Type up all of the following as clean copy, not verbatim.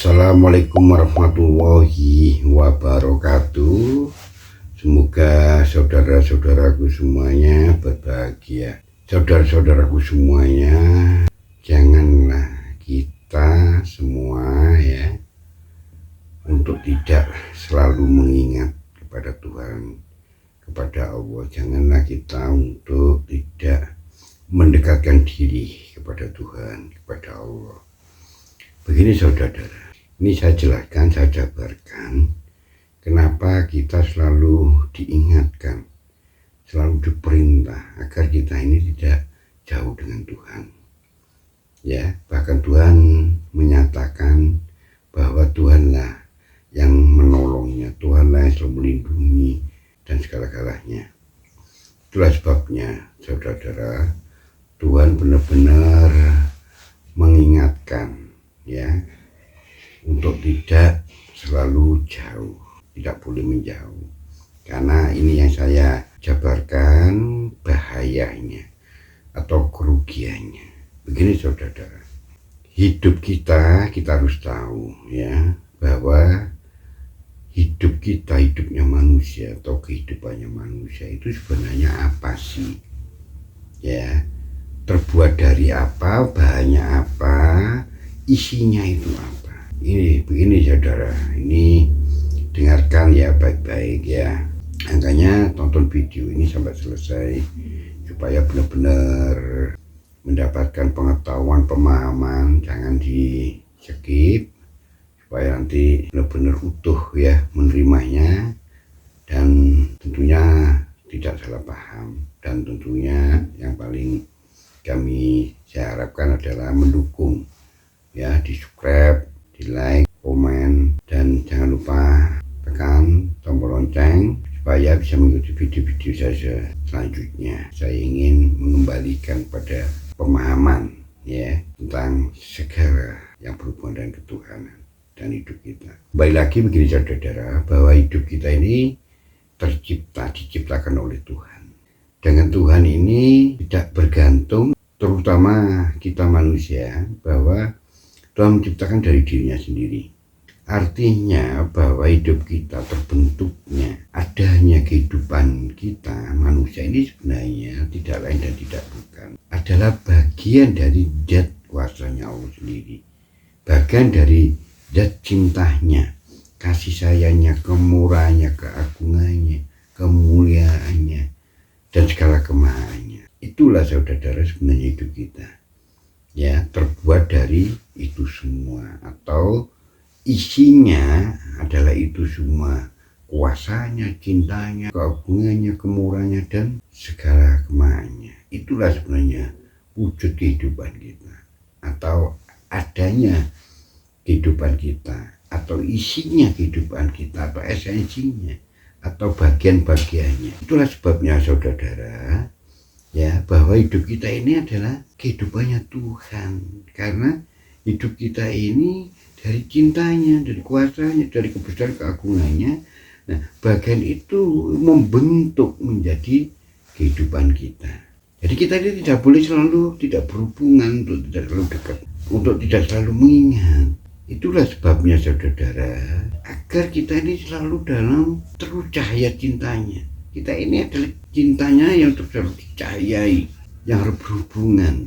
Assalamualaikum warahmatullahi wabarakatuh. Semoga saudara-saudaraku semuanya berbahagia. Saudara-saudaraku semuanya, janganlah kita semua untuk tidak selalu mengingat kepada Tuhan, kepada Allah. Janganlah kita untuk tidak mendekatkan diri kepada Tuhan, kepada Allah. Begini saudara, ini saya jelaskan, saya jabarkan kenapa kita selalu diingatkan, selalu diperintah agar kita ini tidak jauh dengan Tuhan. Ya, bahkan Tuhan menyatakan bahwa Tuhanlah yang menolongnya, Tuhanlah yang selalu melindungi dan segala-galanya. Itulah sebabnya saudara-saudara, Tuhan benar-benar mengingatkan untuk tidak selalu jauh, tidak boleh menjauh, karena ini yang saya jabarkan bahayanya atau kerugiannya. Begini saudara, hidup kita harus tahu bahwa hidup kita, hidupnya manusia atau kehidupannya manusia itu sebenarnya apa sih, terbuat dari apa, bahannya apa, isinya itu apa. Ini begini saudara, ini dengarkan baik-baik makanya tonton video ini sampai selesai supaya benar-benar mendapatkan pengetahuan, pemahaman. Jangan di skip supaya nanti benar-benar utuh menerimanya, dan tentunya tidak salah paham. Dan tentunya yang paling saya harapkan adalah mendukung, di subscribe, di like, komen, dan jangan lupa tekan tombol lonceng supaya bisa mengikuti video-video saya selanjutnya. Saya ingin mengembalikan pada pemahaman tentang segala yang berhubungan dengan ketuhanan dan hidup kita. Kembali lagi begini saudara, bahwa hidup kita ini diciptakan oleh Tuhan. Dengan Tuhan ini tidak bergantung, terutama kita manusia, bahwa Tuhan menciptakan dari dirinya sendiri. Artinya bahwa hidup kita, terbentuknya, adanya kehidupan kita manusia ini sebenarnya tidak lain dan tidak bukan adalah bagian dari zat kuasanya Allah sendiri, bagian dari zat cintanya, kasih sayangnya, kemurahannya, keagungannya, kemuliaannya, dan segala kemahannya. Itulah saudara sebenarnya hidup kita, terbuat dari itu semua, atau isinya adalah itu semua, kuasanya, cintanya, keagungannya, kemurahannya, dan segala kemahannya. Itulah sebenarnya wujud kehidupan kita, atau adanya kehidupan kita, atau isinya kehidupan kita, atau esensinya, atau bagian-bagiannya. Itulah sebabnya saudara, bahwa hidup kita ini adalah kehidupannya Tuhan, karena hidup kita ini dari cintanya, dari kuasanya, dari kebesaran keagungannya. Nah, bagian itu membentuk menjadi kehidupan kita. Jadi kita ini tidak boleh selalu tidak berhubungan, untuk tidak selalu dekat, untuk tidak selalu mengingat. Itulah sebabnya saudara, agar kita ini selalu dalam terus cahaya cintanya. Kita ini adalah cintanya yang terus harus dicahayai, yang harus berhubungan,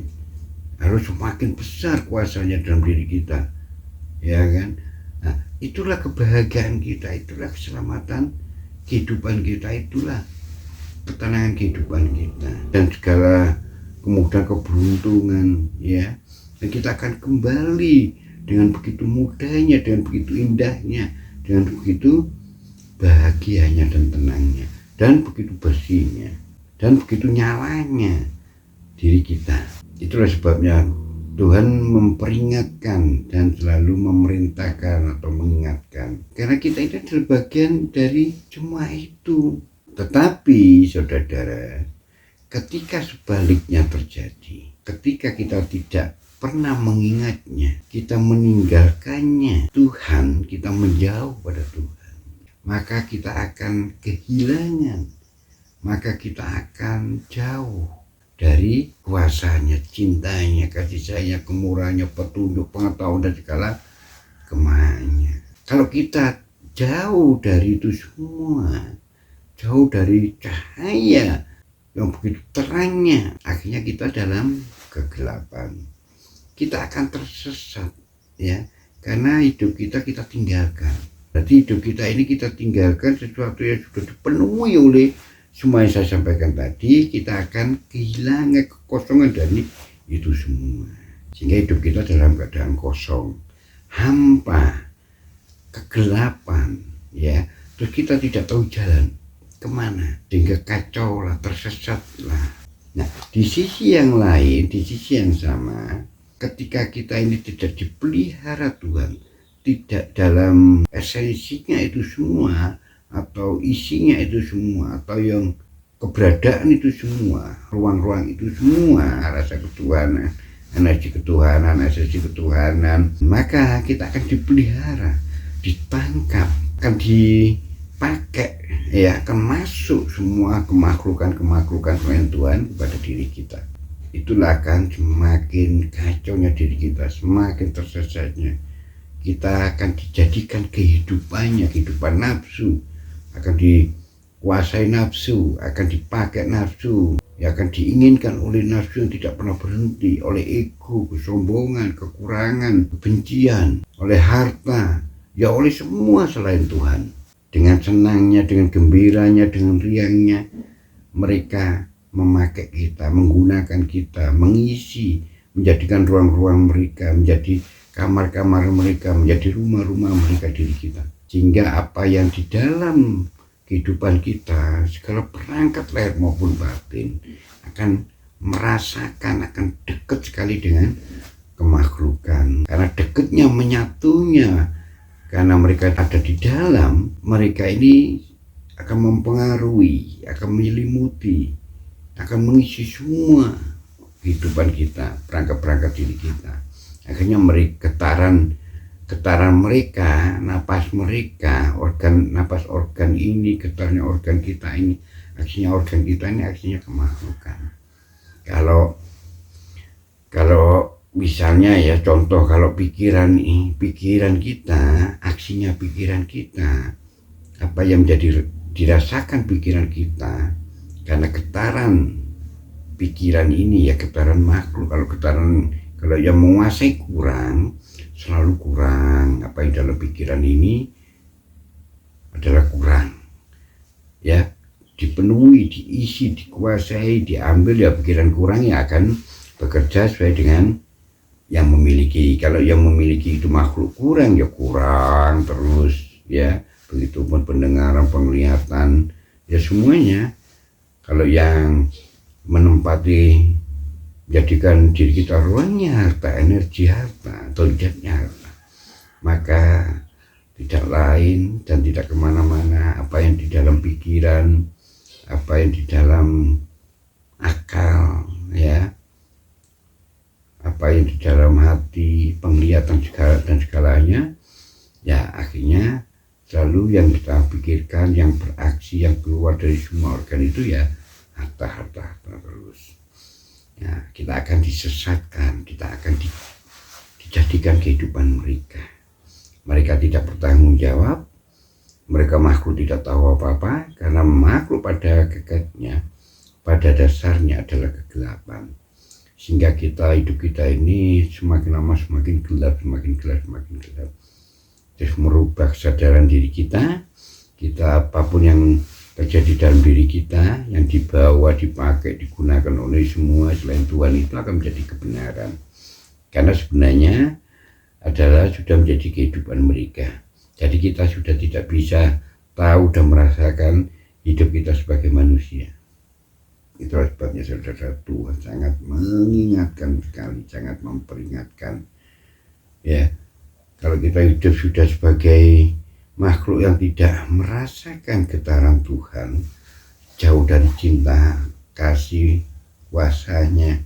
harus semakin besar kuasanya dalam diri kita, Nah, itulah kebahagiaan kita, itulah keselamatan kehidupan kita, itulah ketenangan kehidupan kita, dan segala kemudahan, keberuntungan, dan kita akan kembali dengan begitu mudahnya, dengan begitu indahnya, dengan begitu bahagianya dan tenangnya, dan begitu bersihnya, dan begitu nyalanya diri kita. Itulah sebabnya Tuhan memperingatkan dan selalu memerintahkan atau mengingatkan, karena kita itu adalah bagian dari semua itu. Tetapi saudara, ketika sebaliknya terjadi, ketika kita tidak pernah mengingatnya, kita meninggalkannya Tuhan, kita menjauh pada Tuhan, maka kita akan kehilangan, maka kita akan jauh dari kuasanya, cintanya, kasih sayangnya, kemurahannya, petunjuk, pengetahuan, dan segala kemahnya. Kalau kita jauh dari itu semua, jauh dari cahaya yang begitu terangnya, akhirnya kita dalam kegelapan. Kita akan tersesat, ya, karena hidup kita tinggalkan. Berarti hidup kita ini kita tinggalkan sesuatu yang sudah dipenuhi oleh semua yang saya sampaikan tadi. Kita akan kehilangan kekosongan dari itu semua, sehingga hidup kita dalam keadaan kosong, hampa, kegelapan, ya. Terus kita tidak tahu jalan kemana, sehingga kacau lah, tersesat lah. Nah, di sisi yang lain, di sisi yang sama, ketika kita ini tidak dipelihara Tuhan, tidak dalam esensinya itu semua, atau isinya itu semua, atau yang keberadaan itu semua, ruang-ruang itu semua, rasa ketuhanan, energi ketuhanan, esensi ketuhanan, maka kita akan dipelihara, ditangkap, akan dipakai, ya, akan masuk semua kemakhlukan selain Tuhan kepada diri kita. Itulah akan semakin kacaunya diri kita, semakin tersesatnya. Kita akan dijadikan kehidupan nafsu, akan dikuasai nafsu, akan dipakai nafsu, ya, akan diinginkan oleh nafsu yang tidak pernah berhenti, oleh ego, kesombongan, kekurangan, kebencian, oleh harta, ya, oleh semua selain Tuhan. Dengan senangnya, dengan gembiranya, dengan riangnya, mereka memakai kita, menggunakan kita, mengisi, menjadikan ruang-ruang mereka, menjadi kamar-kamar mereka, menjadi rumah-rumah mereka diri kita. Sehingga apa yang di dalam kehidupan kita, segala perangkat lahir maupun batin, akan merasakan, akan dekat sekali dengan kemakhlukan. Karena dekatnya, menyatunya, karena mereka ada di dalam, mereka ini akan mempengaruhi, akan menyelimuti, akan mengisi semua kehidupan kita, perangkat-perangkat diri kita. Akhirnya mereka, getaran mereka, napas mereka, napas organ ini, getarnya organ kita ini, aksinya organ kita ini, aksinya kemakhlukan. Kalau misalnya, ya, contoh, kalau pikiran kita, aksinya pikiran kita, apa yang dirasakan pikiran kita, karena getaran pikiran ini, ya, getaran makhluk. Kalau yang menguasai selalu kurang, apa yang dalam pikiran ini adalah kurang, ya, dipenuhi, diisi, dikuasai, diambil, ya, pikiran kurang yang akan bekerja sesuai dengan yang memiliki. Kalau yang memiliki itu makhluk kurang, ya kurang terus, ya. Begitupun pendengaran, penglihatan, ya, semuanya. Kalau yang menempati, jadikan diri kita ruangnya harta, energi harta, atau zatnya harta, maka tidak lain dan tidak kemana-mana apa yang di dalam pikiran, apa yang di dalam akal, ya, apa yang di dalam hati, penglihatan dan segalanya, ya, akhirnya selalu yang kita pikirkan, yang beraksi, yang keluar dari semua organ itu, ya, harta terus. Ya, kita akan disesatkan, kita akan dijadikan kehidupan mereka. Mereka tidak bertanggung jawab, mereka makhluk tidak tahu apa-apa, karena makhluk pada hakikatnya, pada dasarnya adalah kegelapan. Sehingga hidup kita ini semakin lama semakin gelap, semakin gelap. Terus merubah kesadaran diri kita apapun yang terjadi dalam diri kita, yang dibawa, dipakai, digunakan oleh semua selain Tuhan, itu akan menjadi kebenaran. Karena sebenarnya adalah sudah menjadi kehidupan mereka. Jadi kita sudah tidak bisa tahu dan merasakan hidup kita sebagai manusia. Itulah sebabnya saudara, Tuhan sangat mengingatkan sekali, sangat memperingatkan, ya, kalau kita hidup sudah sebagai makhluk yang tidak merasakan getaran Tuhan, jauh dari cinta, kasih, kuasanya,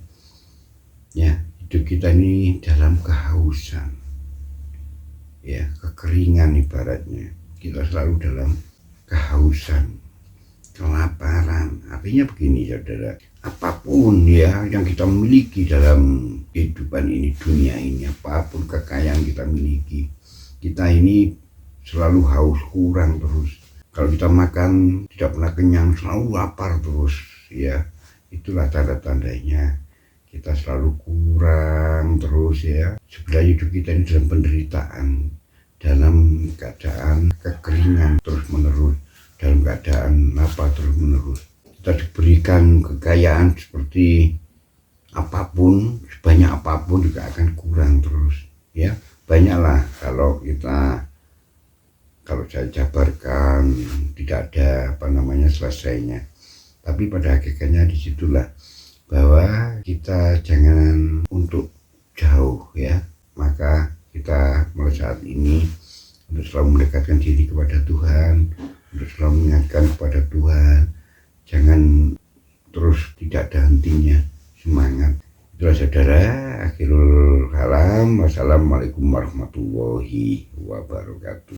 ya, hidup kita ini dalam kehausan, ya, kekeringan ibaratnya. Kita selalu dalam kehausan, kelaparan. Artinya begini saudara, apapun, ya, yang kita miliki dalam kehidupan ini, dunia ini, apapun kekayaan kita miliki, kita ini selalu haus, kurang terus. Kalau kita makan tidak pernah kenyang, selalu lapar terus, ya itulah tanda-tandanya kita selalu kurang terus ya. Sebenarnya hidup kita ini dalam penderitaan, dalam keadaan kekeringan terus menerus, dalam keadaan lapar terus menerus. Kita diberikan kekayaan seperti apapun, sebanyak apapun juga akan kurang terus ya. Banyaklah kalau saya jabarkan tidak ada selesainya. Tapi pada hakikatnya disitulah bahwa kita jangan untuk jauh ya. Maka kita mulai saat ini untuk selalu mendekatkan diri kepada Tuhan, untuk selalu mengingatkan kepada Tuhan. Jangan terus tidak ada hentinya semangat. Itulah saudara, akhirul kalam. Wassalamualaikum warahmatullahi wabarakatuh.